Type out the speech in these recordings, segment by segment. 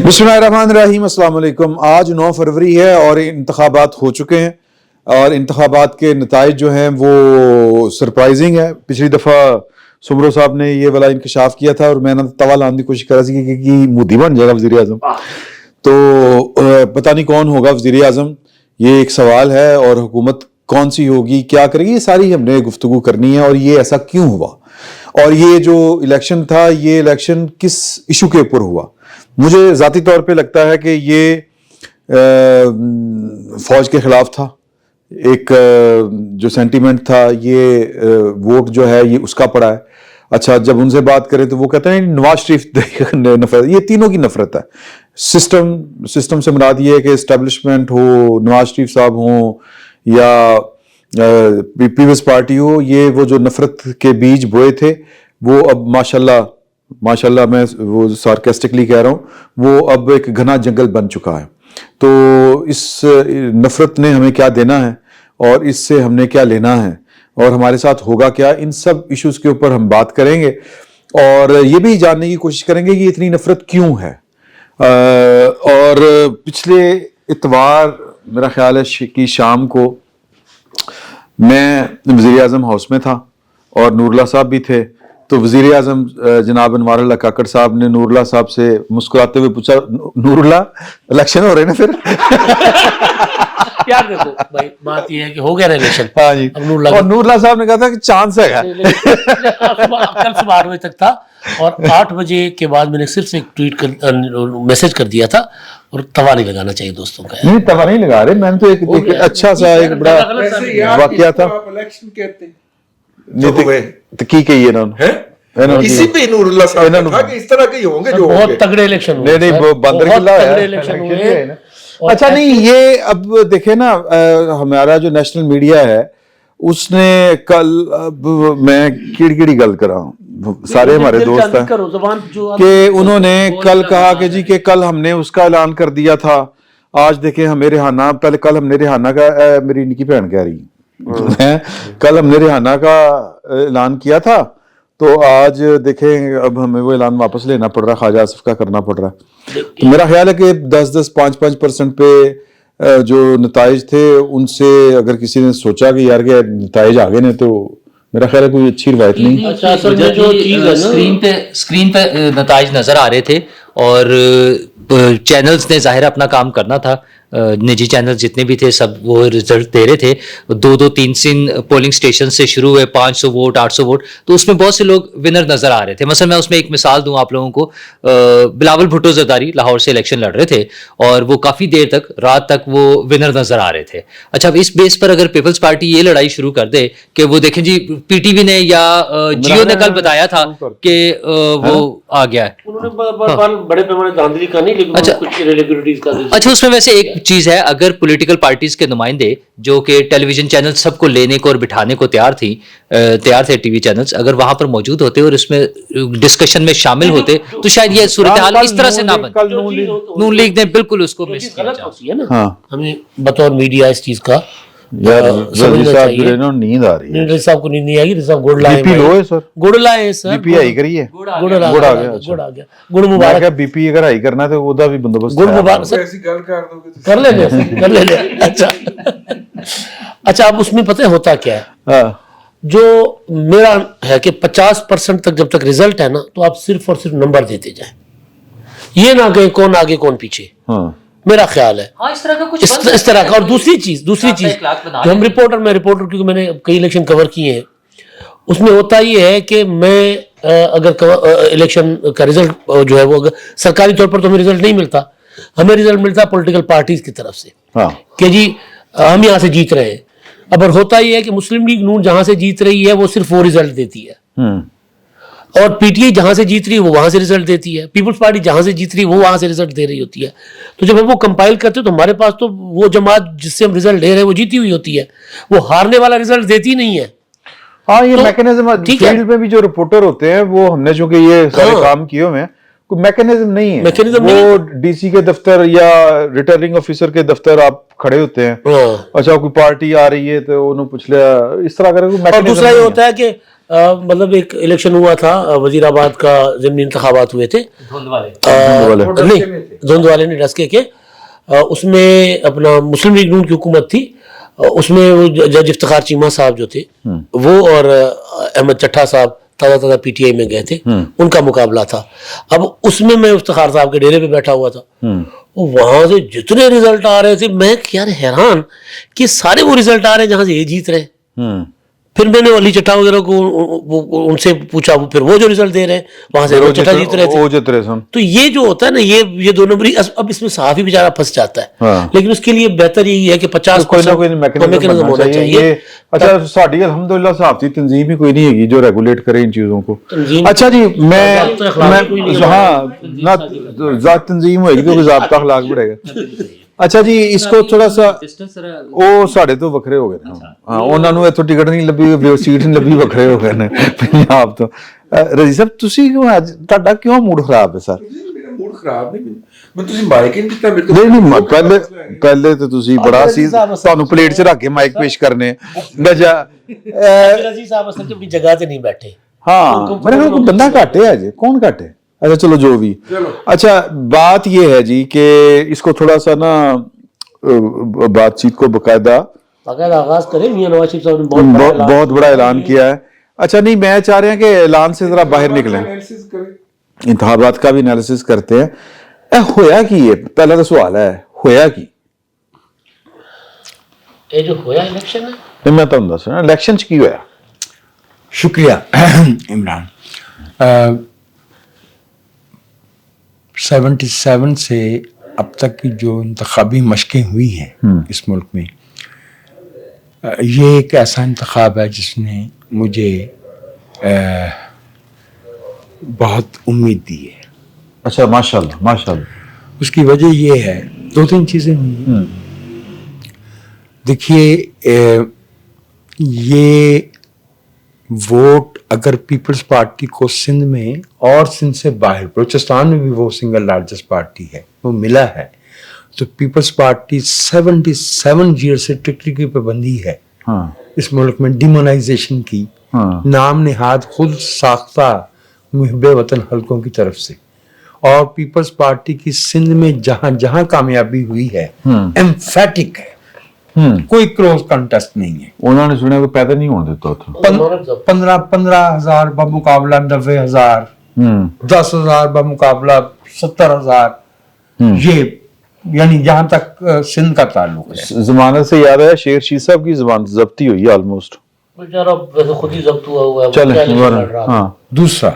बिस्मिल्लाहिर्रहमानिर्रहीम, अस्सलाम वालेकुम। आज 9 फरवरी है और इंतखाबात हो चुके हैं और इंतखाबात के नताइज जो हैं वो सरप्राइजिंग है। पिछली दफ़ा सुमरो साहब ने ये वाला इंकशाफ किया था और मैंने तवा लाने की कोशिश करा सी कि मोदी बन जाएगा वज़ीर आज़म, तो पता नहीं कौन होगा वज़ीर आज़म, ये एक सवाल है। और हुकूमत कौन सी होगी, क्या करेगी, ये सारी हमने गुफ्तगू करनी है। और ये ऐसा क्यों हुआ, और ये जो इलेक्शन था, ये इलेक्शन किस इशू के ऊपर हुआ। मुझे ज़ाती तौर पे लगता है कि ये फौज के खिलाफ था। एक जो सेंटीमेंट था, ये वोट जो है ये उसका पड़ा है। अच्छा, जब उनसे बात करें तो वो कहते हैं नवाज शरीफ नफरत, ये तीनों की नफरत है। सिस्टम से मुराद ये है कि इस्टेब्लिशमेंट हो, नवाज शरीफ साहब हो या पीपल्स पार्टी हो, ये वो जो नफरत के बीज बोए थे वो अब माशाल्लाह मैं वो सार्केस्टिकली कह रहा हूँ, वो अब एक घना जंगल बन चुका है। तो इस नफरत ने हमें क्या देना है और इससे हमने क्या लेना है और हमारे साथ होगा क्या, इन सब इश्यूज के ऊपर हम बात करेंगे और ये भी जानने की कोशिश करेंगे कि इतनी नफरत क्यों है। और पिछले इतवार मेरा ख्याल है कि शाम को मैं वज़ीर आज़म हाउस में था और नूरुल्लाह साहब भी थे। तो वज़ीर आज़म जनाब अनवार अल्लाह काकड़ साहब ने नूरुल्लाह साहब से मुस्कुराते हुए पूछा, नूरुल्लाह इलेक्शन हो रहे हैं ना फिर? यार देखो भाई, बात ये है कि हो गया इलेक्शन। हाँ जी। अब नूरुल्लाह साहब ने कहा था कि चांस है। कल सुबह 8 बजे तक था और 8 बजे के बाद मैंने सिर्फ एक मैसेज कर दिया था, और तवा नहीं लगाना चाहिए दोस्तों का। नहीं, तवा नहीं लगा रहे, मैंने तो एक अच्छा सा एक बड़ा वाकया था। इलेक्शन कहते तो की कही है इन्होंने इसी पे नूरुल्लाह साहब ने कहा कि इस तरह के होंगे जो बहुत तगड़े इलेक्शन हुए। नहीं वो बंदर किला है, तगड़े इलेक्शन हुए। अच्छा नहीं, ये अब देखे ना, हमारा जो नेशनल मीडिया है उसने कल, अब मैं किड़ी गल करा, सारे हमारे दोस्त हैं कि उन्होंने कल कहा कि जी कि कल हमने उसका ऐलान कर दिया था, आज देखें हमें रिहाना, पहले कल हमने रिहाना का, मेरी निकी बहन कह रही है, कल हमने रिहाना का ऐलान किया था, तो आज देखें अब हमें वो ऐलान वापस लेना पड़ रहा है, ख्वाजा आसिफ का करना पड़ रहा है। तो मेरा ख्याल है कि 10-10, 5-5% पे जो नताइज थे उनसे अगर किसी ने सोचा कि यार के नताइज आ गए ने, तो मेरा ख्याल है कोई अच्छी रवायत नहीं। अच्छा, असल में जो चीज है स्क्रीन पे नताइज नजर आ रहे थे और चैनल्स ने जाहिर अपना काम करना था, निजी चैनल जितने भी थे सब वो रिजल्ट दे रहे थे। 2-2, 3 पोलिंग स्टेशन से शुरू हुए, 500 वोट, 800 वोट, तो उसमें बहुत से लोग विनर नजर आ रहे थे। मसलन मैं उसमें एक मिसाल दूं आप लोगों को, बिलावल भुट्टो जरदारी लाहौर से इलेक्शन लड़ रहे थे और वो काफ़ी देर तक, रात तक वो विनर नजर आ रहे थे। अच्छा, अब इस बेस पर अगर पीपल्स पार्टी ये लड़ाई शुरू कर दे कि वो देखें जी पीटीवी ने या जियो ने कल बताया था कि वो आ गया है, बड़े पैमाने धांधली का नहीं, लेकिन कुछ इरेगुलरिटीज का। अच्छा, उसमें वैसे एक चीज है, अगर पॉलिटिकल पार्टीज के नुमाइंदे जो कि टेलीविजन चैनल सबको लेने को और बिठाने को तैयार थे टीवी चैनल्स, अगर वहां पर मौजूद होते और इसमें डिस्कशन में शामिल होते तो शायद ये सूरत हाल इस तरह से ना बन। नून लीग ने बिल्कुल उसको मिस किया है ना। हमें बतौर मीडिया इस चीज का यार नींद आ रही है। साहब को नींद नहीं आएगी, साहब गुड़ लाए सर, गुड़ लाए सर, बीपी हाई करिए, गुड़ आ गया, गुड़ मुबारक। बीपी अगर हाई करना है तो ओदा भी बंदोबस्त गुड़ मुबारक ऐसी गल कर दोगे कर ले। अच्छा, अब उसमें पता है होता क्या है, जो मेरा है कि 50% तक जब तक रिजल्ट है ना, तो आप सिर्फ और सिर्फ नंबर देते जाए, ये ना कहें कौन आगे कौन पीछे। मेरा ख्याल है इस तरह का कुछ इस तरह का। और दूसरी चीज जो हम रिपोर्टर क्योंकि मैंने कई इलेक्शन कवर किए हैं, उसमें होता ये है कि मैं अगर इलेक्शन का रिजल्ट जो है वो अगर सरकारी तौर पर तो हमें रिजल्ट नहीं मिलता, हमें रिजल्ट मिलता पॉलिटिकल पार्टीज की तरफ से कि जी हम यहाँ से जीत रहे हैं। अब होता ये है कि मुस्लिम लीग नून जहां से जीत रही है वो सिर्फ वो रिजल्ट देती है, और पीटीआई जहां से जीत रही है वो वहां से रिजल्ट देती है, पीपल्स पार्टी जहां से जीत रही है वो वहां से रिजल्ट दे रही होती है। तो जब हम वो कंपाइल करते हैं तो हमारे पास तो वो जमात जिससे हम रिजल्ट ले रहे हैं वो जीती हुई होती है, वो हारने वाला रिजल्ट देती नहीं है। हाँ, ये मैकेनिज्म फील्ड में भी जो रिपोर्टर होते हैं वो हमने चूंकि ये सारे काम किए हुए हैं, कोई मैकेनिज्म नहीं है। वो डीसी के दफ्तर या रिटर्निंग ऑफिसर के दफ्तर आप खड़े होते हैं, अच्छा कोई पार्टी आ रही है तो उन्होंने पूछ लिया, इस तरह का। और दूसरा ये होता है कि مطلب ایک الیکشن ہوا تھا وزیر آباد کا، ضمنی انتخابات ہوئے تھے، نہیں دھند والے نے ڈسکے کے، اس میں اپنا مسلم لیگ نون کی حکومت تھی، اس میں وہ جج افتخار چیمہ صاحب جو تھے وہ اور احمد چٹھا صاحب تازہ پی ٹی آئی میں گئے تھے، ان کا مقابلہ تھا۔ اب اس میں افتخار صاحب کے ڈیرے پہ بیٹھا ہوا تھا، وہاں سے جتنے ریزلٹ آ رہے تھے میں یار حیران کہ سارے وہ ریزلٹ آ رہے ہیں جہاں سے یہ جیت رہے ہیں۔ پھر میں نے علی چٹھا وغیرہ کو ان سے پوچھا، وہ پھر وہ جو ریزلٹ دے رہے ہیں وہاں سے احمد چٹھا جیت رہے تھے۔ تو یہ جو ہوتا ہے نا، یہ دو نمبری، اب اس میں صحافی بیچارہ پھنس جاتا ہے، لیکن اس کے لیے بہتر یہی ہے کہ 50% میکنزم ہونا چاہیے۔ اچھا ساڈی الحمدللہ صحافتی تنظیم ہی کوئی نہیں ہے جو ریگولیٹ کرے ان چیزوں کو۔ اچھا جی میں ہاں نہ ذات تنظیم ہوئے گی تو ضابطہ اخلاق بڑھے گا۔ اچھا جی اس کو تھوڑا سا وہ ساڈے تو وکھرے ہو گئے ہاں، انہوں نے اتوں ٹکٹ نہیں لبھی، سیٹ نہیں لبھی، وکھرے ہو گئے نے پنجاب تو۔ رضی صاحب تسی کیوں اج تہاڈا کیوں موڈ خراب ہے سر؟ میرا موڈ خراب نہیں، میں تسی مائک نہیں دتا میرے نہیں پہلے تو تسی بڑا سی تانوں پلیٹ 'چ رکھ کے مائک پیش کرنے گجا رضی صاحب اصل اپنی جگہ تے نہیں بیٹھے۔ ہاں میرے خیال کوئی بندہ گھٹ ہے اج، کون گھٹ ہے؟ اچھا چلو جو بھی۔ اچھا بات یہ ہے جی کہ اس کو تھوڑا سا نا بات چیت کو باقاعدہ آغاز کریں۔ میاں نواز شریف صاحب نے بہت بڑا اعلان کیا ہے۔ اچھا نہیں میں چاہ رہے ہیں کہ اعلان سے ذرا باہر نکلیں، انتخابات کا بھی انالیسس کرتے ہیں۔ ہویا کی ہے پہلا تو سوال ہے، ہویا کی یہ جو ہویا الیکشن ہے، نہیں میں تو دس رہا الیکشن کی ہویا۔ شکریہ عمران۔ 77 سے اب تک کی جو انتخابی مشقیں ہوئی ہیں اس ملک میں، یہ ایک ایسا انتخاب ہے جس نے مجھے بہت امید دی ہے۔ اچھا ماشاءاللہ ماشاءاللہ۔ اس کی وجہ یہ ہے، دو تین چیزیں ہوئی۔ دیکھیے یہ ووٹ اگر پیپلز پارٹی کو سندھ میں اور سندھ سے باہر بلوچستان میں بھی وہ سنگل لارجسٹ پارٹی ہے وہ ملا ہے، تو پیپلز پارٹی 77 ایئر سے ٹکٹ کی پابندی ہے اس ملک میں، ڈیمونائزیشن کی، نام نہاد خود ساختہ محب وطن حلقوں کی طرف سے، اور پیپلز پارٹی کی سندھ میں جہاں جہاں کامیابی ہوئی ہے ایمفیٹک ہے، کوئی کلوز کنٹیسٹ نہیں ہے۔ انہوں نے سنیا کہ پیدا نہیں ہونے دیتا تھا۔ 15,000 بمقابلہ 90,000، 10,000 بمقابلہ 70,000، یہ یعنی جہاں تک سندھ کا تعلق ہے۔ ضمانت سے یاد ہے شیر شاہ صاحب کی ضمانت ضبطی ہوئی ہے آلموسٹ، بیچارہ ویسے خود ہی ضبط ہوا ہے، چلیں ہاں۔ دوسرا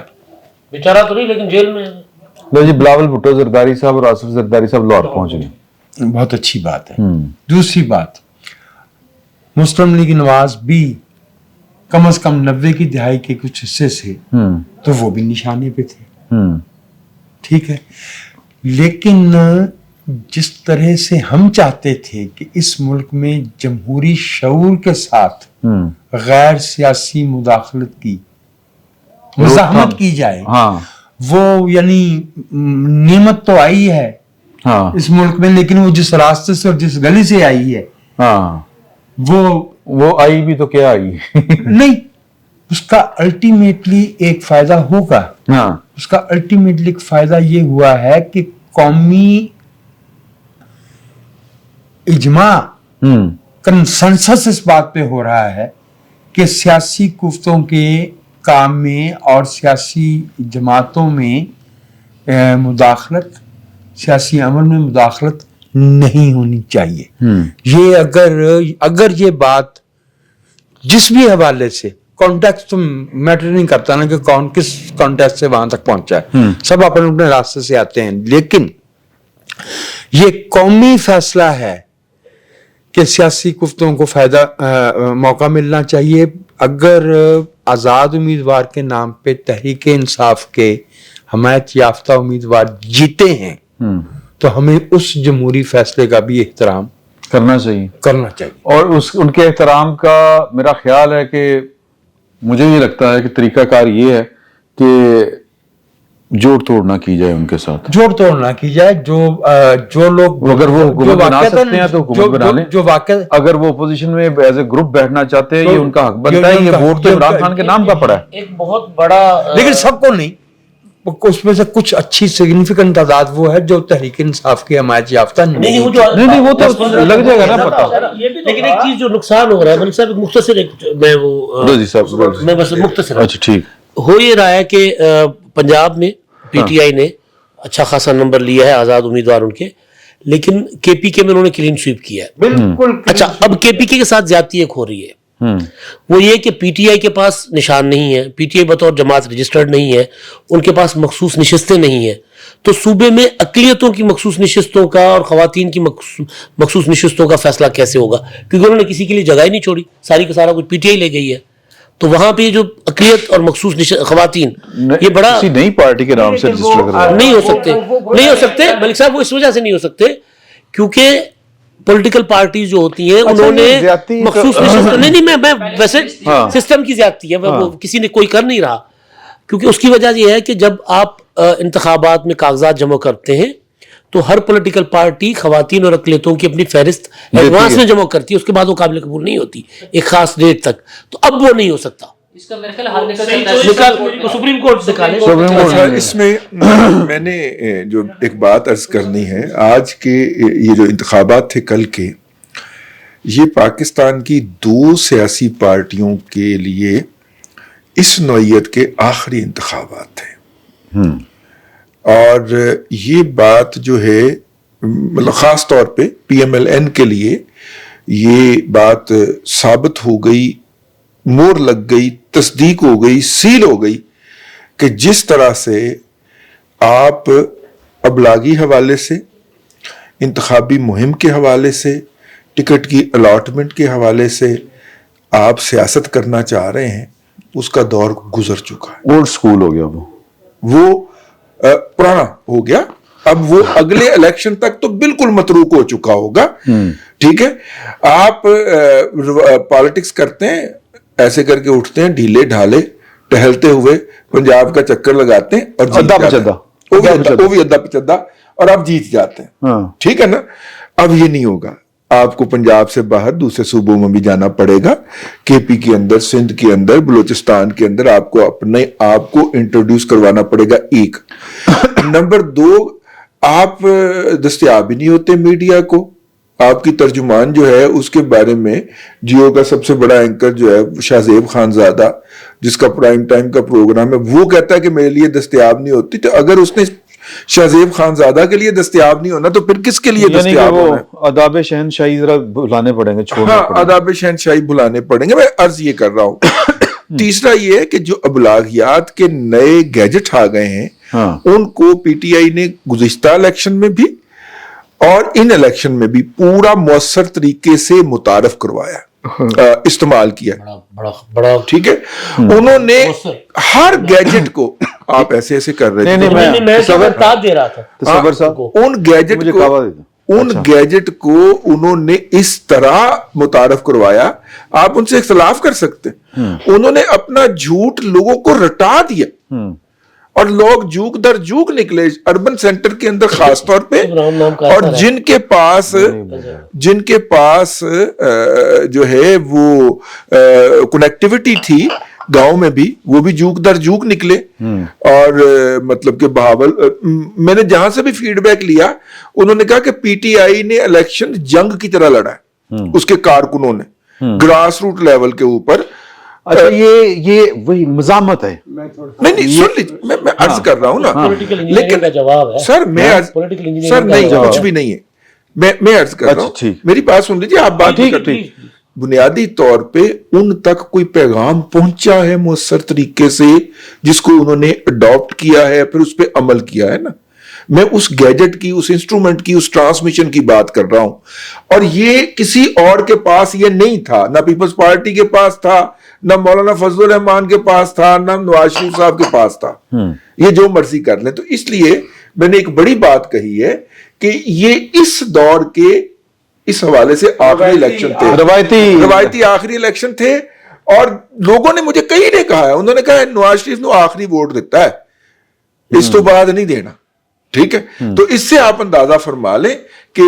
بیچارہ تو نہیں لیکن جیل میں ہے۔ لو جی بلاول بھٹو زرداری صاحب اور آصف زرداری صاحب لاہور پہنچ گئے، بہت اچھی بات ہے۔ دوسری بات، مسلم لیگ نواز بھی کم از کم 90 کی دہائی کے کچھ حصے سے تو وہ بھی نشانے پہ تھے، ٹھیک ہے، لیکن جس طرح سے ہم چاہتے تھے کہ اس ملک میں جمہوری شعور کے ساتھ غیر سیاسی مداخلت کی مزاحمت کی جائے، وہ یعنی نعمت تو آئی ہے اس ملک میں، لیکن وہ جس راستے سے اور جس گلی سے آئی ہے وہ آئی بھی تو کیا آئی نہیں، اس کا الٹیمیٹلی ایک فائدہ ہوگا۔ اس کا الٹیمیٹلی ایک فائدہ یہ ہوا ہے کہ قومی اجماع کنسنسس اس بات پہ ہو رہا ہے کہ سیاسی قوتوں کے کام میں اور سیاسی جماعتوں میں مداخلت، سیاسی عمل میں مداخلت نہیں ہونی چاہیے۔ یہ اگر یہ بات جس بھی حوالے سے، کانٹیکسٹ تو میٹر نہیں کرتا نا کہ کون کس کانٹیکسٹ سے وہاں تک پہنچا ہے، سب اپنے اپنے راستے سے آتے ہیں، لیکن یہ قومی فیصلہ ہے کہ سیاسی قوتوں کو فائدہ موقع ملنا چاہیے۔ اگر آزاد امیدوار کے نام پہ تحریک انصاف کے حمایت یافتہ امیدوار جیتے ہیں تو ہمیں اس جمہوری فیصلے کا بھی احترام کرنا چاہیے۔ اور ان کے احترام کا میرا خیال ہے کہ مجھے یہ لگتا ہے کہ طریقہ کار یہ ہے کہ जोड़ तोड़ ना की जाए उनके साथ, जोड़ तोड़ ना की जाए। जो लोग अगर वो हुकूमत बना सकते हैं तो हुकूमत बना लें, जो वाकई अगर वो अपोजिशन में एज ए ग्रुप बैठना चाहते हैं, तो ये उनका हक बनता है। ये वोट तो इमरान खान के नाम का पड़ा है। एक बहुत बड़ा लेकिन सबको नहीं, उसमें से कुछ अच्छी सिग्निफिकेंट तादाद वो है जो तहरीक इंसाफ की हमायत याफ्ता नहीं, वो जो नहीं, वो तो लग जाएगा ना पता। लेकिन एक चीज जो नुकसान हो रहा है मलिक साहब, मुख्तसर मैं वो जी साहब, मैं बस मुख्तसर अच्छा ठीक, हो ये रहा है कि पंजाब में पीटीआई ने अच्छा खासा नंबर लिया है आजाद उम्मीदवार उनके, लेकिन केपीके में उन्होंने क्लीन स्वीप किया है। बिल्कुल। अच्छा, अब केपीके के साथ ज्यादती एक हो रही है, वो ये कि पीटीआई के पास निशान नहीं है, पीटीआई बतौर जमात रजिस्टर्ड नहीं है, उनके पास मखसूस नशिस्तें नहीं है, तो सूबे में अकलियतों की मखसूस नशिस्तों का और खवातीन की मखसूस नशिस्तों का फैसला कैसे होगा, क्योंकि उन्होंने किसी के लिए जगह ही नहीं छोड़ी, सारी का सारा कुछ पीटीआई ले गई है। तो वहां पे जो अकलियत और मखसूस खवातीन, ये बड़ा किसी नई पार्टी के नाम से रजिस्टर कर रहा है। नहीं हो सकते, नहीं हो सकते मलिक साहब, वो इस वजह से नहीं हो सकते क्योंकि पॉलिटिकल पार्टीज जो होती हैं उन्होंने ये ज्यादती मखसूस नहीं मैं वैसे सिस्टम की ज्यादती है, वो किसी ने कोई कर नहीं रहा, क्योंकि उसकी वजह यह है कि जब आप इंतखाबात में कागजात जमा करते हैं तो हर पॉलिटिकल पार्टी खवातीन और अकलियतों की अपनी फहरिस्त एडवांस में जमा करती है, उसके बाद वो काबिल कबूल नहीं होती एक खास डेट तक, तो अब वो नहीं हो सकता। इसका मेरे ख्याल हल निकल सुप्रीम कोर्ट निकाले। अच्छा, इसमें मैंने जो एक बात अर्ज करनी है, आज के ये जो इंतखाबात थे कल के, ये पाकिस्तान की 2 सियासी पार्टियों के लिए इस नौइयत के आखिरी इंतखाबात थे। और ये बात जो है, मतलब ख़ास तौर पे PMLN के लिए ये बात साबित हो गई, मोहर लग गई, तस्दीक हो गई, सील हो गई कि जिस तरह से आप अबलागी हवाले से, इंतखाबी मुहिम के हवाले से, टिकट की अलॉटमेंट के हवाले से आप सियासत करना चाह रहे हैं, उसका दौर गुजर चुका है। ओल्ड स्कूल हो गया वो पुराना हो गया। अब वो अगले इलेक्शन तक तो बिल्कुल मतरूक हो चुका होगा। ठीक है, आप पॉलिटिक्स करते हैं, ऐसे करके उठते हैं ढीले ढाले, टहलते हुए पंजाब का चक्कर लगाते हैं और जीत जाते हैं। वो भी अद्दा पिचद्दा, और आप जीत जाते हैं। ठीक है ना, अब ये नहीं होगा, आपको पंजाब से बाहर दूसरे सूबों में भी जाना पड़ेगा। केपी के अंदर, सिंध के अंदर, बलूचिस्तान के अंदर आपको अपने आप को इंट्रोड्यूस करवाना पड़ेगा। एक नंबर 2, आप दस्तयाब ही नहीं होते मीडिया को। आपकी तर्जुमान जो है उसके बारे में, जियो का सबसे बड़ा एंकर जो है शाहजेब खानजादा, जिसका प्राइम टाइम का प्रोग्राम है, वो कहता है कि मेरे लिए दस्तयाब नहीं होती। तो अगर उसने शाहजेब खानजादा के लिए दस्तयाब नहीं होना तो फिर किसके लिए दस्तयाब होना है? आदाब शहनशाही जरा भुलाने पड़ेंगे, छोड़ने हाँ, पड़ेंगे। आदाब शहनशाही भुलाने पड़ेंगे। मैं अर्ज ये कर रहा हूं। तीसरा ये है कि जो अबलागियात के नए गैजेट आ गए हैं, उनको पीटीआई ने गुज़िश्ता इलेक्शन में भी और इन इलेक्शन में भी पूरा मौसर तरीके से मुतारफ करवाया, इस्तेमाल किया। बड़ा ठीक है, उन्होंने हर गैजेट को, आप ऐसे ऐसे कर रहे थे, मैं दे रहा था उन गैजेट को उन्होंने इस तरह मुतारफ करवाया, आप उनसे इख्तलाफ कर सकते हैं। उन्होंने अपना झूठ लोगों को रटा दिया और लोग जूक दर जूक निकले अर्बन सेंटर के अंदर खास तौर पे, और जिनके पास जो है वो कनेक्टिविटी थी गांव में भी, वो भी जूक दर जूक निकले। और मतलब कि बहावल, मैंने जहां से भी फीडबैक लिया, उन्होंने कहा कि पीटीआई ने इलेक्शन जंग की तरह लड़ा है, उसके कारकुनों ने ग्रास रूट लेवल के ऊपर। अच्छा, ये वही मजामत है। नहीं सुन लीजिए, मैं अर्ज कर रहा हूं ना, लेकिन जवाब है सर सर नहीं, कुछ भी नहीं है। मैं अर्ज कर रहा हूं, मेरी बात सुन लीजिए, आप बात नहीं करते। बुनियादी तौर पे उन तक कोई पैगाम पहुंचा है मुअस्सर तरीके से, जिसको उन्होंने अडॉप्ट किया है, फिर उस पर अमल किया है ना। मैं उस गैजेट की, उस इंस्ट्रूमेंट की, उस ट्रांसमिशन की बात कर रहा हूं, और ये किसी और के पास ये नहीं था, ना पीपल्स पार्टी के पास था, ना मौलाना फजलुर रहमान के पास था, ना नवाज शरीफ साहब के पास था। ये जो मर्जी कर ले। तो इसलिए मैंने एक बड़ी बात कही है कि ये इस दौर के इस हवाले से आखिरी इलेक्शन थे, रवायती आखिरी इलेक्शन थे। और लोगों ने मुझे कई ने कहा है, उन्होंने कहा नवाज शरीफ ने आखिरी वोट दिता है। इस तो बाद नहीं देना, ठीक है। तो इससे आप अंदाजा फरमा लें कि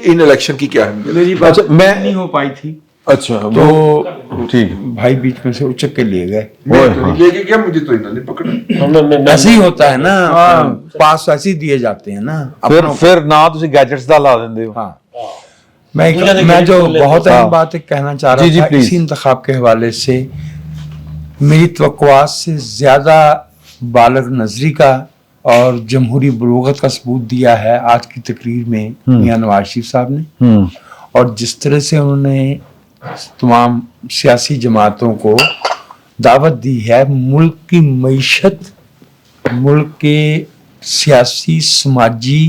इन इलेक्शन की क्या अहमियत है। मेरी बात नहीं हो पाई थी, अच्छा तो ठीक है। भाई बीच में से उचक के लिए गए। मैं तो नहीं लेके गया, मुझे तो इन्होंने पकड़ा। ऐसे ही होता है ना, पास ऐसे ही दिए जाते हैं ना। ਫਿਰ ਨਾ ਤੁਸੀਂ ਗੈਜਟਸ ਦਾ ਲਾ ਦਿੰਦੇ ਹੋ। हाँ, मैं जो बहुत अहम बात कहना चाह रहा जी, जी, था please। इसी इंतखाब के हवाले से, मेरी तवक्कुआत से ज्यादा बालग नजरी का और जमहूरी बलूगत का सबूत दिया है आज की तकरीर में मियां नवाज शरीफ साहब ने। और जिस तरह से उन्होंने तमाम सियासी जमातों को दावत दी है, मुल्क की मईशत, मुल्क के सियासी समाजी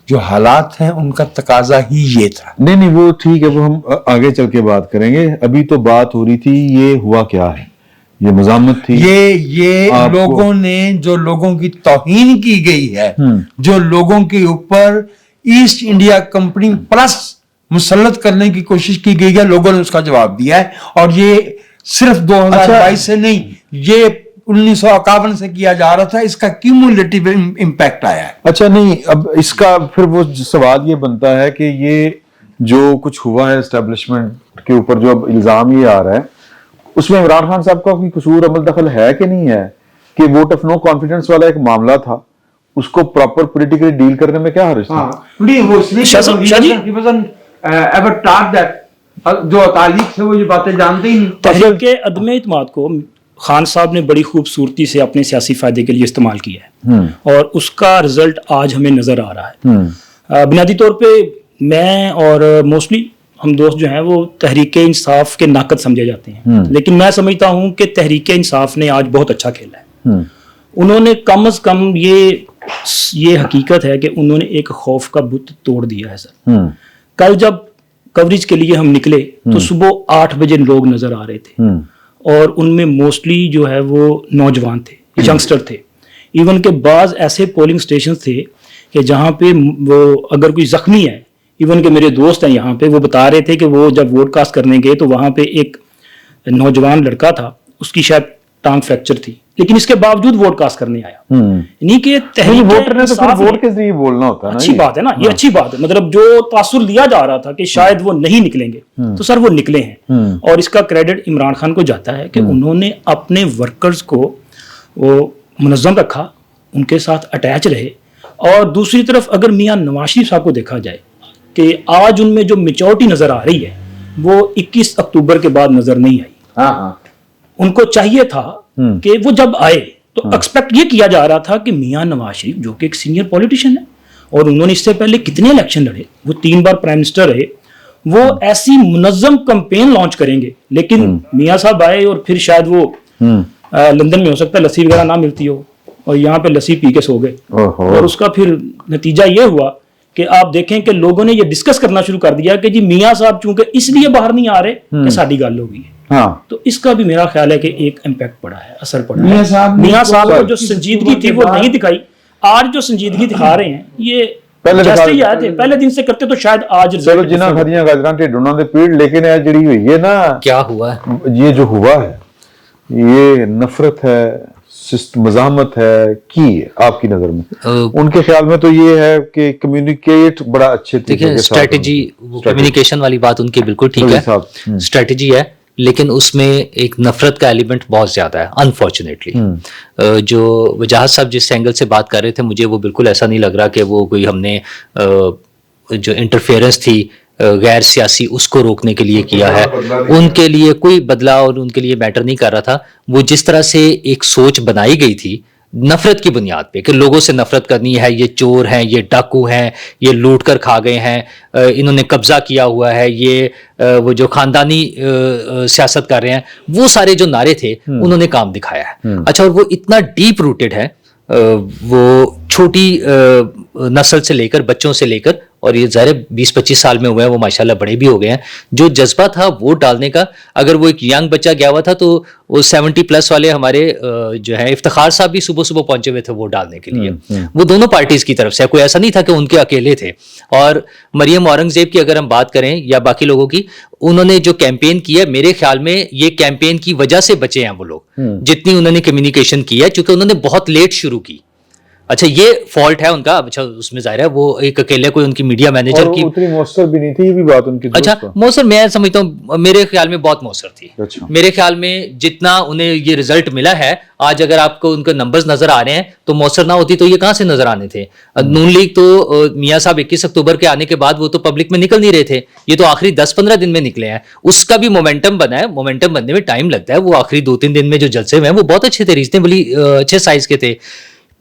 जो हालात हैं उनका तकाजा ही ये था। नहीं नहीं वो ठीक है, वो हम आगे चल के बात करेंगे। अभी तो बात हो रही थी ये हुआ क्या है, ये मज़ामत थी। ये लोगों ने, जो लोगों की तौहीन की गई है, जो लोगों के ऊपर ईस्ट इंडिया कंपनी प्लस मुसल्लत करने की कोशिश की गई है, लोगों ने उसका जवाब दिया है। और ये सिर्फ 2022 से नहीं, ये 1951 से किया जा रहा था, इसका क्यूमुलेटिव इम्पैक्ट आया है। अच्छा नहीं, अब इसका फिर वो सवाल ये बनता है कि ये जो कुछ हुआ है एस्टेब्लिशमेंट के ऊपर, जो अब इल्जाम ये आ रहा है, उसमें इमरान खान साहब का कोई कसूर अमल दखल है कि नहीं है? कि वोट ऑफ नो कॉन्फिडेंस वाला एक मामला था, उसको प्रॉपर पॉलिटिकली डील करने में क्या हर्ज था? नहीं, वो इसलिए ever taught that, जो तालीम से वो ये बातें जानते ही नहीं। तहरीक के अदम इत्माद को खान साहब ने बड़ी खूबसूरती से अपने सियासी फायदे के लिए इस्तेमाल किया है, और उसका रिजल्ट आज हमें नजर आ रहा है। बुनियादी तौर पे मैं और मोस्टली हम दोस्त जो हैं वो तहरीक इंसाफ के नाकद समझे जाते हैं, लेकिन मैं समझता हूं कि तहरीक इंसाफ ने आज बहुत अच्छा खेला है। उन्होंने कम से कम ये हकीकत है कि उन्होंने एक खौफ का बुत तोड़ दिया है सर। कल जब कवरेज के लिए हम निकले तो सुबह 8 बजे लोग नजर आ रहे थे, और उनमें मोस्टली जो है वो नौजवान थे, यंगस्टर थे। इवन के बाज़ ऐसे पोलिंग स्टेशन थे कि जहाँ पे वो अगर कोई जख्मी है, इवन के मेरे दोस्त हैं यहाँ पे, वो बता रहे थे कि वो जब वोट कास्ट करने गए तो वहाँ पे एक नौजवान लड़का था, उसकी शायद टांग फ्रैक्चर थी, लेकिन इसके बावजूद वोट कास्ट करने आया। यानी कि तहरीक वोटर ने तो फिर वोट के जरिए बोलना होता है ना। अच्छी बात है ना, ये अच्छी बात है। मतलब जो तासुर लिया जा रहा था कि शायद वो नहीं निकलेंगे, तो सर वो निकले हैं, और इसका क्रेडिट इमरान खान को जाता है कि उन्होंने अपने वर्कर्स को वो मुनज़्ज़म रखा, उनके साथ अटैच रहे। और दूसरी तरफ अगर मियां नवाज शरीफ साहब को देखा जाए कि आज उनमें जो मेचोरिटी नजर आ रही है वो 21 अक्टूबर के बाद नजर नहीं आई। उनको चाहिए था कि वो जब आए तो एक्सपेक्ट ये किया जा रहा था कि मियां नवाज शरीफ जो कि एक सीनियर पॉलिटिशियन है, और उन्होंने इससे पहले कितने इलेक्शन लड़े, वो 3 बार प्राइम मिनिस्टर रहे, वो ऐसी मुनज़्ज़म कैंपेन लॉन्च करेंगे। लेकिन मियां साहब आए और फिर शायद वो लंदन में हो सकता है लस्सी वगैरह ना मिलती हो, और यहाँ पे लस्सी पी के सो गए, और उसका फिर नतीजा ये हुआ कि आप देखें कि लोगों ने ये डिस्कस करना शुरू कर दिया कि जी मियां साहब चूंकि इसलिए बाहर नहीं आ रहे कि साड़ी गल हो गई है। हाँ। तो इसका भी मेरा ख्याल है कि एक इम्पैक्ट पड़ा है, असर पड़ा है। मियां साहब को जो संजीदगी थी वो नहीं दिखाई, आज जो संजीदगी दिखा रहे हैं ये जैसे ही आए थे पहले दिन से करते तो शायद आज चलो जिन्ना खदियां गाजरां ढिड उन्हां दे पीड़, लेकिन ये जड़ी हुई है ना, क्या हुआ है, ये जो हुआ है ये नफरत है, मज़ामत है की है आपकी नजर में? उनके ख्याल में तो ये है कि कम्युनिकेट बड़ा अच्छे देखिए, स्ट्रेटजी, कम्युनिकेशन वाली बात उनकी बिल्कुल ठीक है, स्ट्रेटजी है, लेकिन उसमें एक नफरत का एलिमेंट बहुत ज्यादा है अनफॉर्चुनेटली। जो वजाहत साहब जिस एंगल से बात कर रहे थे, मुझे वो बिल्कुल ऐसा नहीं लग रहा कि वो कोई हमने जो इंटरफेरेंस थी गैर सियासी उसको रोकने के लिए किया है। उनके लिए कोई बदलाव और उनके लिए मैटर नहीं कर रहा था। वो जिस तरह से एक सोच बनाई गई थी नफरत की बुनियाद पे कि लोगों से नफरत करनी है, ये चोर हैं, ये डाकू हैं, ये लूट कर खा गए हैं, इन्होंने कब्जा किया हुआ है, ये वो जो खानदानी सियासत कर रहे हैं, वो सारे जो नारे थे उन्होंने काम दिखाया है। अच्छा, और वो इतना डीप रूटेड है, वो छोटी नस्ल से लेकर, बच्चों से लेकर, और ये ज़ाहिर 20-25 साल में हुए हैं, वो माशाल्लाह बड़े भी हो गए हैं। जो जज्बा था वोट डालने का, अगर वो एक यंग बच्चा गया हुआ था तो वो 70+ वाले हमारे जो है इफ्तिखार साहब भी सुबह सुबह पहुंचे हुए थे वोट डालने के लिए। वो दोनों पार्टीज की तरफ से, कोई ऐसा नहीं था कि उनके अकेले थे। और मरियम औरंगजेब की अगर हम बात करें या बाकी लोगों की, उन्होंने जो कैंपेन किया, मेरे ख्याल में ये कैंपेन की वजह से बचे हैं वो लोग, जितनी उन्होंने कम्युनिकेशन की है, चूंकि उन्होंने बहुत लेट शुरू की। अच्छा ये फॉल्ट है उनका, अच्छा उसमें जाहिर है वो एक अकेले कोई उनकी मीडिया मैनेजर की, उतनी मौसर भी नहीं थी, ये भी बात उनकी अच्छा मौसर मैं समझता हूँ मेरे ख्याल में बहुत मौसर थी। अच्छा। मेरे ख्याल में जितना उन्हें ये रिजल्ट मिला है आज, अगर आपको उनके नंबर्स नजर आ रहे हैं तो मौसर ना होती तो ये कहां से नजर आने थे। नून लीग तो मियां साहब 21 अक्टूबर के आने के बाद वो तो पब्लिक में निकल नहीं रहे थे, ये तो आखिरी 10-15 दिन में निकले हैं। उसका भी मोमेंटम बना है, मोमेंटम बनने में टाइम लगता है। वो आखिरी 2-3 दिन में जो जलसे हुए हैं वो बहुत अच्छे थे, रीजनेबली अच्छे साइज के थे।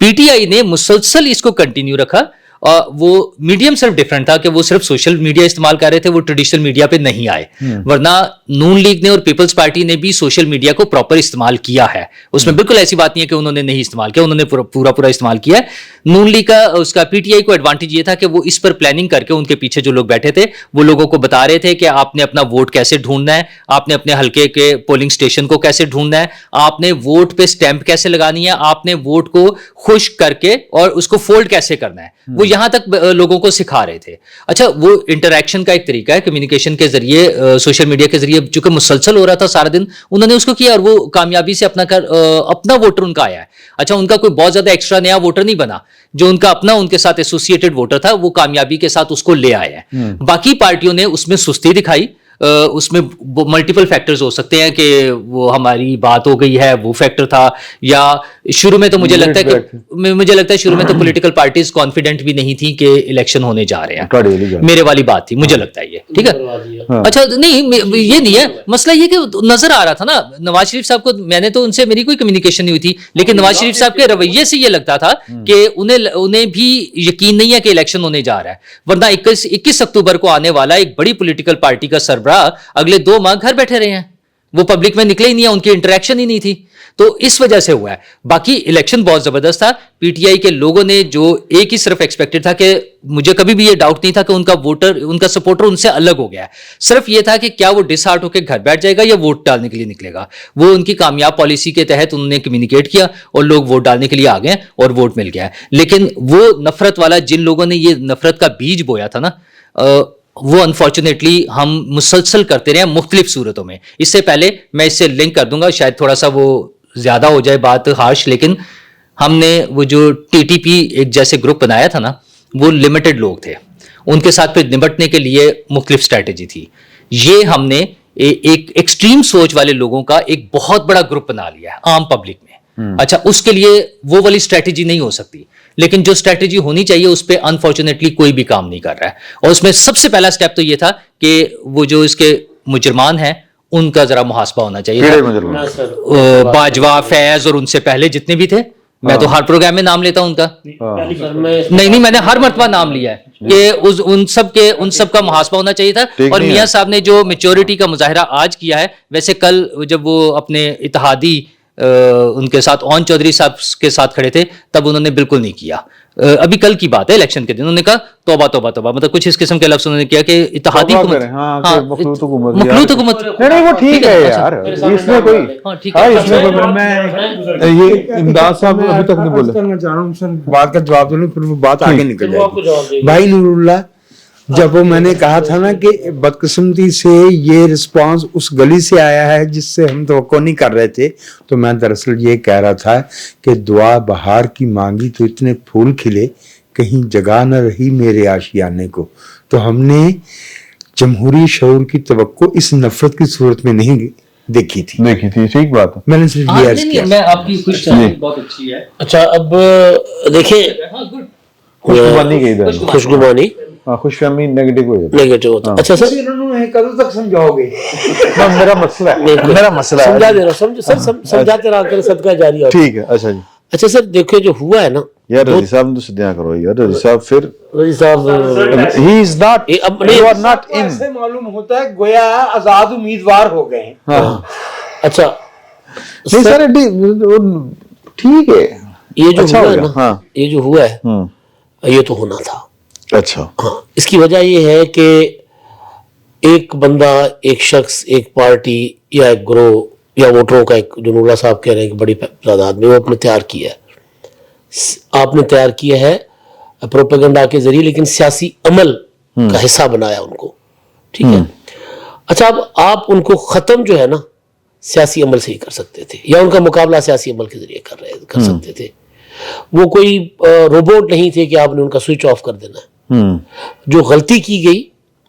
पीटीआई ने मुसलसल इसको कंटिन्यू रखा। वो मीडियम सिर्फ डिफरेंट था कि वो सिर्फ सोशल मीडिया इस्तेमाल कर रहे थे, वो ट्रेडिशनल मीडिया पे नहीं आए। वरना नून लीग ने और पीपल्स पार्टी ने भी सोशल मीडिया को प्रॉपर इस्तेमाल किया है, उसमें बिल्कुल ऐसी बात नहीं है कि उन्होंने नहीं इस्तेमाल किया, उन्होंने पूरा इस्तेमाल किया है। नून लीग का उसका पीटीआई को एडवांटेज ये था कि वो इस पर प्लानिंग करके उनके पीछे जो लोग बैठे थे वो लोगों को बता रहे थे कि आपने अपना वोट कैसे ढूंढना है, आपने अपने हल्के के पोलिंग स्टेशन को कैसे ढूंढना है, आपने वोट पे स्टैंप कैसे लगानी है, आपने वोट को खुश करके और उसको फोल्ड कैसे करना है, वो यहां तक लोगों को सिखा रहे थे। अच्छा वो इंटरैक्शन का एक तरीका है, कम्युनिकेशन के जरिए, सोशल मीडिया के जरिए, चूंकि मुसलसल हो रहा था सारा दिन, उन्होंने उसको किया और वो कामयाबी से अपना वोटर उनका आया है। अच्छा उनका कोई बहुत ज्यादा एक्स्ट्रा नया वोटर नहीं बना, जो उनका अपना उनके साथ एसोसिएटेड वोटर था वो कामयाबी के साथ उसको ले आए हैं। बाकी पार्टियों ने उसमें सुस्ती दिखाई, उसमें मल्टीपल फैक्टर्स हो सकते हैं कि वो हमारी बात हो गई है वो फैक्टर था, या शुरू में तो मुझे लगता है शुरू में तो पॉलिटिकल पार्टीज कॉन्फिडेंट भी नहीं थी कि इलेक्शन होने जा रहे हैं, मेरे वाली बात थी, मुझे लगता है ये ठीक है। अच्छा नहीं ये नहीं है मसला, ये कि नजर आ रहा था ना नवाज शरीफ साहब को, मैंने तो उनसे मेरी कोई कम्युनिकेशन नहीं हुई थी, लेकिन नवाज शरीफ साहब के रवैये से ये लगता था कि उन्हें भी यकीन नहीं है कि इलेक्शन होने जा रहा है। वरना 21 अक्टूबर को आने वाला एक बड़ी पॉलिटिकल पार्टी का अगले 2 माह घर बैठे रहे हैं, वो पब्लिक में निकले ही नहीं है, उनकी इंटरेक्शन ही नहीं थी, तो इस वजह से हुआ है। बाकी इलेक्शन बहुत जबरदस्त था। पीटीआई के लोगों ने जो एक ही सिर्फ एक्सपेक्टेड था कि मुझे कभी भी ये डाउट नहीं था कि उनका सपोर्टर उनसे अलग हो गया है, सिर्फ ये था कि क्या वो डिसहार्ट होकर घर बैठ जाएगा या वोट डालने के लिए निकलेगा। वो उनकी कामयाब पॉलिसी के तहत उन्होंने कम्युनिकेट किया और लोग वोट डालने के लिए आ गए और वोट मिल गया है। लेकिन वो नफरत वाला, जिन लोगों ने ये नफरत का बीज बोया था ना, वो अनफॉर्चुनेटली हम मुसलसल करते रहे मुख्तलिफ सूरतों में। इससे पहले मैं इससे लिंक कर दूंगा, शायद थोड़ा सा वो ज्यादा हो जाए बात हार्श, लेकिन हमने वो जो टीटीपी एक जैसे ग्रुप बनाया था ना, वो लिमिटेड लोग थे, उनके साथ फिर निपटने के लिए मुख्तलिफ स्ट्रैटेजी थी। ये हमने एक एक्सट्रीम सोच वाले लोगों का एक बहुत बड़ा ग्रुप बना लिया है आम पब्लिक में। अच्छा उसके लिए वो वाली स्ट्रैटेजी नहीं हो सकती, लेकिन जो स्ट्रैटेजी होनी चाहिए उस पर अनफॉर्चुनेटली कोई भी काम नहीं कर रहा है। और उसमें सबसे पहला स्टेप तो ये था कि वो जो इसके मुजरमान हैं उनका जरा मुहासबा होना चाहिए था। बाजवा, फैज और उनसे पहले जितने भी थे, मैं तो हर प्रोग्राम में नाम लेता हूं उनका, नहीं मैंने हर मर्तबा नाम लिया है कि उन सब का मुहासबा होना चाहिए था। और मियां साहब ने जो मेच्योरिटी का मुजाहरा आज किया है, वैसे कल जब वो अपने इत्तेहादी उनके साथ ओन चौधरी साहब के साथ खड़े थे तब उन्होंने बिल्कुल नहीं किया। अभी कल की बात है, इलेक्शन के दिन उन्होंने कहा तौबा तौबा तौबा, मतलब कुछ इस किस्म के लफ्ज़ उन्होंने किया कि इत्तेहादी हुकूमत, मखलूत हुकूमत। नहीं वो ठीक है यार, इसमें कोई इसमें कोई, मैं ये इमदाद साहब अभी तक नहीं बोले, करना चाह रहा हूँ सर, बात का जवाब दूं फिर वो बात आगे निकल जाएगी। भाई नूरुल्लाह, जब वो मैंने कहा था ना कि बदकिस्मती से ये रिस्पांस उस गली से आया है जिससे हम तवक्को नहीं कर रहे थे, तो मैं दरअसल ये कह रहा था कि दुआ बहार की मांगी तो इतने फूल खिले, कहीं जगह न रही मेरे आशियाने को। तो हमने जमहूरी शऊर की तवक्को इस नफरत की सूरत में नहीं देखी थी, ठीक बात है। मैंने सिर्फ ये अर्ज किया। मैं आपकी खुशबानी बहुत अच्छी है। अच्छा अब देखिए खुशगुमानी के इधर, खुशगुमानी, खुशफहमी नेगेटिव हो जाता नेगेटिव होता है। अच्छा सर इन्होंने कब तक समझाओगे? है। मेरा मसला है, समझा दे रहा हूँ, समझाते रहा कर, सदका जारी हो। ठीक है। अच्छा जी, अच्छा सर देखिए जो हुआ है ना यार रजी साहब ने तो सदिया करो यार, रजी साहब फिर रजी साहब he is not, you are not in, ऐसे मालूम होता है गोया आजाद उम्मीदवार हो गए हैं। हाँ अच्छा नहीं सर ठीक है, ये जो अच्छा हुआ हो है गया, ना, हाँ। ये जो हुआ है ये तो होना था। अच्छा हाँ, इसकी वजह ये है कि एक बंदा, एक शख्स, एक पार्टी या एक ग्रोह या वोटरों का एक, जो नूरुल्लाह साहब कह रहे हैं कि बड़ी तादाद में, वो आपने तैयार किया है, आपने तैयार किया है प्रोपेगेंडा के जरिए, लेकिन सियासी अमल का हिस्सा बनाया उनको, ठीक है। अच्छा अब आप उनको खत्म जो है ना सियासी अमल से ही कर सकते थे, या उनका मुकाबला सियासी अमल के जरिए कर सकते थे। وہ کوئی روبوٹ نہیں تھے کہ آپ نے ان کا سوئچ آف کر دینا ہے. جو غلطی کی گئی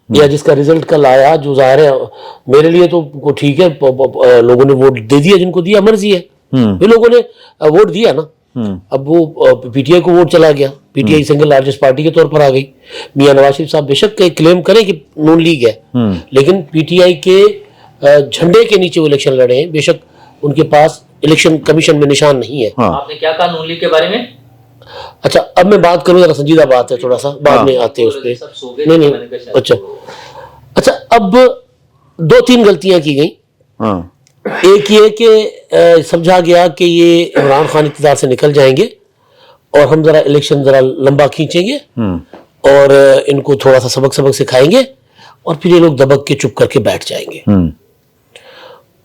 یا جس کا رزلٹ کل آیا, جو ظاہر ہے میرے لیے تو ٹھیک ہے, لوگوں نے ووٹ دے دیا جن کو دیا, مرضی ہے, بھی لوگوں نے ووٹ دیا نا. اب وہ پی ٹی آئی کو ووٹ چلا گیا, P T I single largest party کے طور پر آ گئی. میاں نواز شریف صاحب بے شک کلیم کریں کہ نون لیگ ہے, لیکن پی ٹی آئی کے جھنڈے کے نیچے وہ الیکشن لڑے ہیں. بے شک ان کے پاس الیکشن کمیشن میں نشان نہیں ہے. آپ نے کیا کہا نون لیگ کے بارے میں؟ اچھا اب میں بات کروں, ذرا سنجیدہ بات ہے, تھوڑا سا بعد میں آتے ہیں اس پہ. نہیں اچھا اب 2-3 غلطیاں کی گئیں. ایک یہ کہ سمجھا گیا کہ یہ عمران خان اقتدار سے نکل جائیں گے اور ہم ذرا الیکشن ذرا لمبا کھینچیں گے اور ان کو تھوڑا سا سبق سکھائیں گے اور پھر یہ لوگ دبک کے چپ کر کے بیٹھ جائیں گے.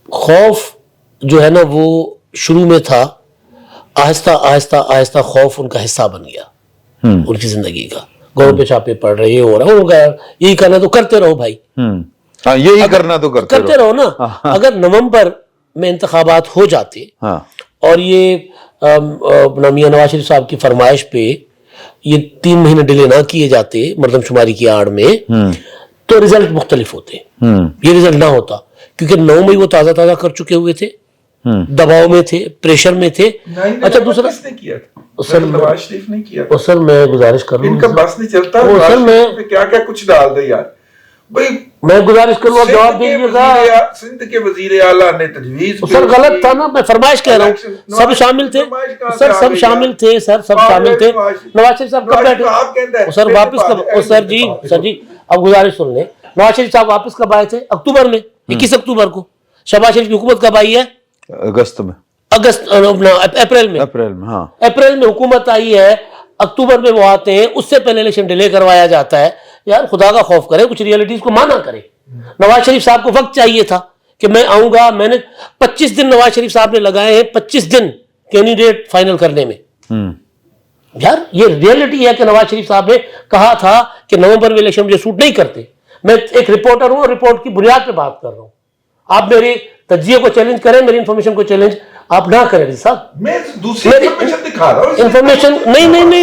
خوف جو ہے نا وہ شروع میں تھا, آہستہ آہستہ آہستہ خوف ان کا حصہ بن گیا ان کی زندگی کا. گھروں پہ چھاپے پڑ رہے, یہ ہو رہا ہے, یہی کرنا تو کرتے رہو بھائی, یہی کرنا تو کرتے رہو نا. اگر نومبر میں انتخابات ہو جاتے اور یہ میاں نواز شریف صاحب کی فرمائش پہ یہ 3 مہینے ڈیلے نہ کیے جاتے مردم شماری کی آڑ میں, تو رزلٹ مختلف ہوتے. یہ رزلٹ نہ ہوتا کیونکہ 9 مئی وہ تازہ کر چکے ہوئے تھے, دباؤ میں تھے, پریشر میں تھے. اچھا دوسرا نواز شریف نے کیا, سر میں گزارش کر رہا ہوں, ان کا بس نہیں چلتا, سر میں کیا کیا کچھ ڈال دے یار بھائی. میں گزارش کروں آپ جواب دے دیجیے گا. سندھ کے وزیر اعلیٰ نے تجویز, سر غلط تھا نا, میں فرمائش کہہ رہا ہوں, سب شامل تھے سر, سب شامل تھے سر, سب شامل تھے. نواز شریف صاحب کب بیٹھے سر, واپس کب, سر جی اب گزارش سن لیں. نواز شریف صاحب واپس کب آئے تھے؟ اکتوبر میں, 21 اکتوبر کو. شہباز شریف کی حکومت کب آئی ہے؟ اگست میں, اپریل میں. ہاں اپریل میں حکومت آئی ہے, اکتوبر میں وہ آتے ہیں, اس سے پہلے الیکشن ڈیلے کروایا جاتا ہے. یار خدا کا خوف کرے, کچھ ریئلٹیز کو مانا کرے. نواز شریف صاحب کو وقت چاہیے تھا کہ میں آؤں گا. میں نے 25 دن نواز شریف صاحب نے لگائے ہیں, 25 دن کینڈیڈیٹ فائنل کرنے میں. یار یہ ریئلٹی ہے کہ نواز شریف صاحب نے کہا تھا کہ نومبر میں الیکشن مجھے سوٹ نہیں کرتے. میں ایک رپورٹر ہوں اور رپورٹ کی بنیاد پہ بات کر رہا ہوں. آپ میری تجزیے کو چیلنج کریں, میری انفارمیشن کو چیلنج آپ نہ کریں صاحب. میں دوسری انفارمیشن دکھا رہا ہوں, انفارمیشن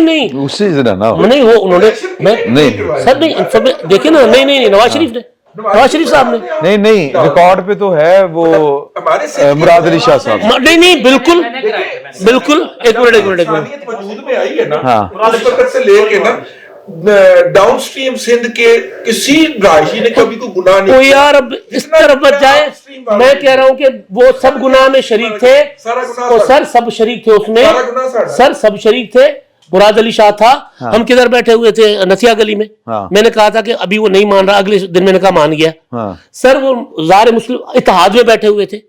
نہیں اسی سے نا نہیں, وہ انہوں نے نہیں سر نہیں دیکھیں نا, نہیں نواز شریف نے, نواز شریف صاحب نے نہیں ریکارڈ پہ تو ہے وہ مراد علی شاہ صاحب. نہیں بالکل ایک منٹ وجود میں آئی ہے نا, اس وقت سے لے کے نا ڈاؤن سٹریم سندھ کے کسی رہائشی نے کبھی کوئی گناہ نہیں. وہ یار اب اس طرف مت جائے, میں کہہ رہا ہوں کہ وہ سب گناہ میں شریک تھے, سر سب شریک تھے اس میں, سر سب شریک تھے. مراد علی شاہ تھا, ہم کدھر بیٹھے ہوئے تھے, نسیہ گلی میں. میں نے کہا تھا کہ ابھی وہ نہیں مان رہا, اگلے دن میں نے کہا مان گیا. سر وہ ظاہر مسلم اتحاد میں بیٹھے ہوئے تھے,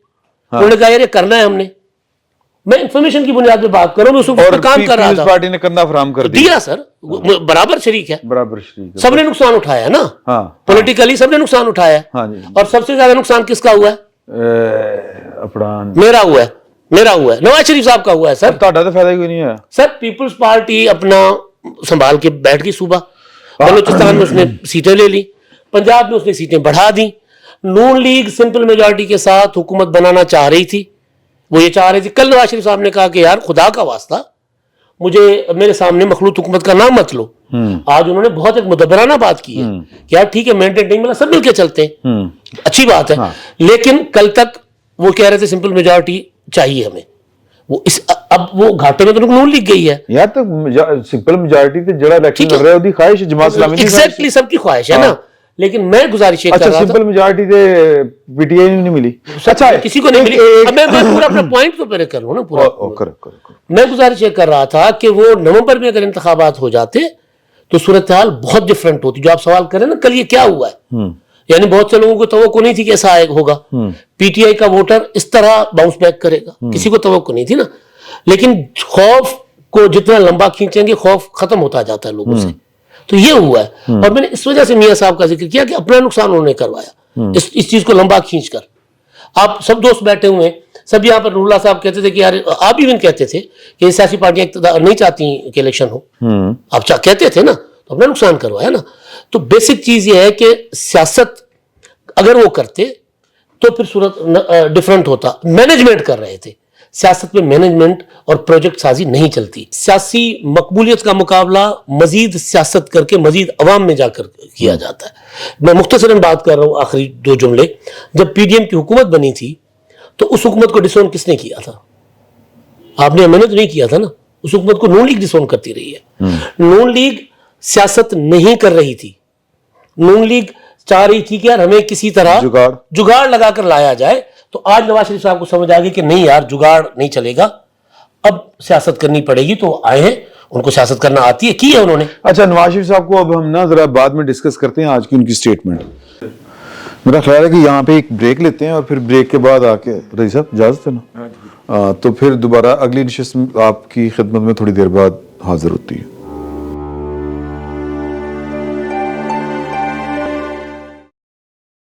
انہوں نے کہا یار یہ کرنا ہے ہم نے. میں انفارمیشن کی بنیاد پہ بات کر رہا ہوں, میں اس وقت کام کر رہا تھا. پارٹی نے کندھا فراہم کر دیا سر, برابر شریک ہے, برابر شریک, سب نے نقصان اٹھایا ہے نا, پولیٹیکلی سب نے نقصان اٹھایا ہے. اور سب سے زیادہ نقصان کس کا ہوا ہے؟ میرا ہوا ہے, نواز شریف صاحب کا ہوا ہے. سر تہاڈا تو فائدہ کوئی نہیں ہے. سر پیپلز پارٹی اپنا سنبھال کے بیٹھ گئی صوبہ, بلوچستان میں اس نے سیٹیں لے لی, پنجاب میں اس نے سیٹیں بڑھا دی. نون لیگ سمپل میجورٹی کے ساتھ حکومت بنانا چاہ رہی تھی, وہ یہ چاہ رہے تھے. کل نواز شریف صاحب نے کہا کہ یار خدا کا واسطہ مجھے میرے سامنے مخلوط حکومت کا نام مت لو. آج انہوں نے بہت ایک مدبرانہ بات کی ہے کہ یار ٹھیک ہے مینڈیٹ نہیں ملا, سب مل کے چلتے ہیں, اچھی بات ہے. لیکن کل تک وہ کہہ رہے تھے سمپل میجورٹی چاہیے ہمیں. اب وہ گھاٹے میں تو نون لیگ گئی ہے یار, تو سمپل میجورٹی تے جڑا الیکشن لڑ رہا ہے اودی خواہش جماعت اسلامی دی ایگزیکٹلی سب کی خواہش ہے نا. لیکن میں گزارش یہ کر رہا تھا, سمپل میجورٹی تے پی ٹی آئی نہیں ملی, اچھا کسی کو نہیں ملی. اب میں پورا اپنا پوائنٹ تو پہلے کر لوں نا پورا. میں گزارش یہ کر رہا تھا کہ وہ نومبر میں اگر انتخابات ہو جاتے تو صورتحال بہت ڈفرنٹ ہوتی. جو آپ سوال کریں نا کل یہ کیا ہوا ہے, یعنی بہت سے لوگوں کو توقع نہیں تھی کہ ایسا ہوگا, پی ٹی آئی کا ووٹر اس طرح باؤنس بیک کرے گا, کسی کو توقع نہیں تھی نا. لیکن خوف کو جتنا لمبا کھینچیں گے خوف ختم ہوتا جاتا ہے لوگوں سے. تو یہ ہوا ہے, اور میں نے اس وجہ سے میاں صاحب کا ذکر کیا کہ اپنا نقصان انہوں نے کروایا اس چیز کو لمبا کھینچ کر. آپ سب دوست بیٹھے ہوئے ہیں, سب یہاں پر اللہ صاحب کہتے تھے کہ یار, آپ ایون کہتے تھے کہ سیاسی پارٹیاں اقتدار نہیں چاہتی کہ الیکشن ہو, آپ کہتے تھے نا, تو اپنا نقصان کروایا نا. تو بیسک چیز یہ ہے کہ سیاست اگر وہ کرتے تو پھر صورت ڈفرنٹ ہوتا. مینجمنٹ کر رہے تھے, सियासत में मैनेजमेंट और प्रोजेक्ट साजी नहीं चलती। सियासी मकबूलियत का मुकाबला मजीद सियासत करके मजीद अवाम में जाकर किया जाता है। मैं मुख्तसरन बात कर रहा हूँ, आखिरी 2 जुमले। जब पीडीएम की हुकूमत बनी थी तो उस हुकूमत को डिसोन किसने किया था? आपने, मैंने तो नहीं किया था ना। उस हुकूमत को नून लीग डिसोन करती रही है। नून लीग सियासत नहीं कर रही थी। नून लीग चाह रही थी कि यार हमें किसी तरह जुगाड़ लगाकर लाया जाए। तो आज नवाज शरीफ साहब को समझ आ गई कि नहीं यार, जुगाड़ नहीं चलेगा, अब सियासत करनी पड़ेगी। तो आए हैं, उनको सियासत करना आती है, की है उन्होंने। अच्छा, नवाज शरीफ साहब को अब हम ना जरा बाद में डिस्कस करते हैं आज की उनकी स्टेटमेंट। मेरा ख्याल है कि यहाँ पे एक ब्रेक लेते हैं और फिर ब्रेक के बाद आके, रईस साहब इजाजत है ना, तो फिर दोबारा अगली नशिस्त आपकी खिदमत में थोड़ी देर बाद हाजिर होती है।